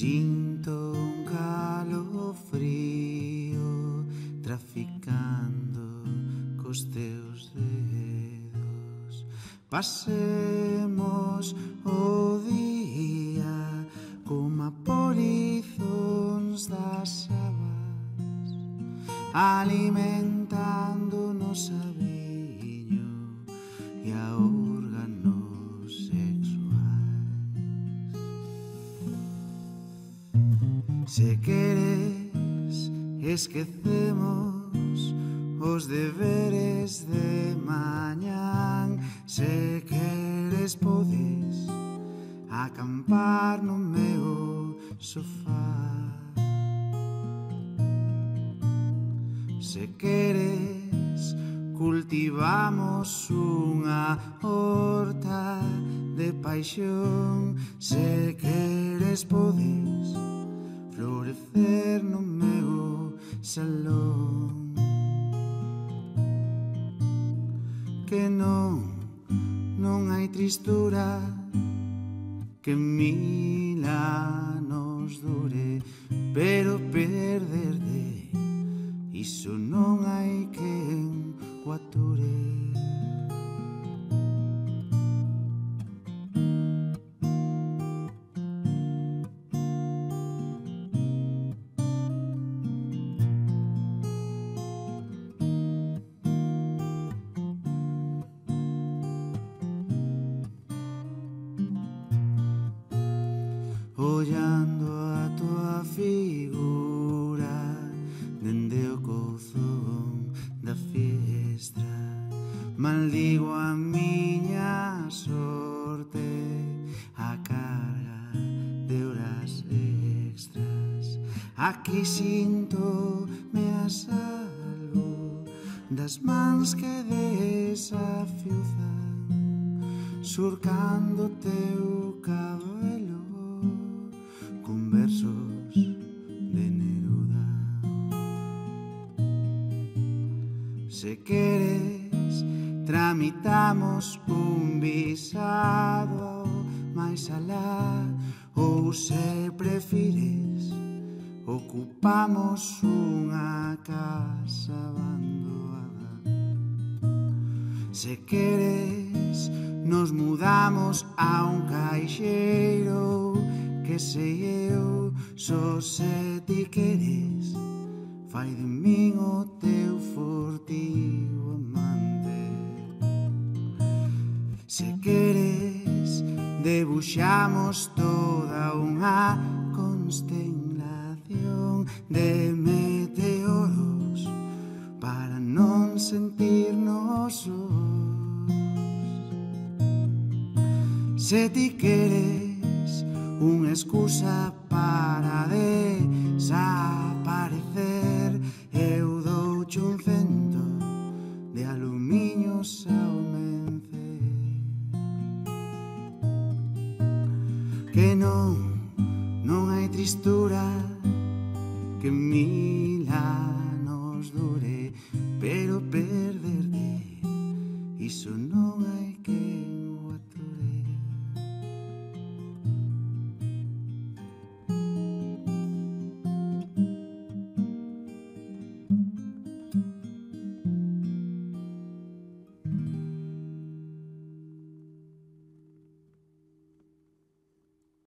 Sinto un calofrío traficando cos teus dedos. Pasemos o día como polizóns das sabas, alimentándonos a viño e a órganos sexuais. Se queres, esquecemos os deberes de mañán. Se queres, podes acampar no meu sofá. Se queres, cultivamos unha horta de paixón. Se queres, podes florecer no meu salón. Que non hai tristura que 1000 anos dure, pero perderde, iso non hai quen o ature. Ollando a tua figura dende o couzón da fiestra, maldigo a miña sorte, a carga de horas extras. Aquí sinto-me a salvo das mans que desafiuzan, surcando teu cabelo con versos de Neruda. Se queres, tramitamos un visado máis alá, ou se prefires, ocupamos unha casa abandonada. Se queres, nos mudamos a un caixeiro, que sei eu, só se ti queres, fai de min o teu furtivo amante. Se queres, debuxamos toda unha constelación de meteoros para non sentirnos sós. Se ti queres, unha excusa para desaparecer, eu douche un cento de alumiños ao mencer. Que non hai tristura que 1000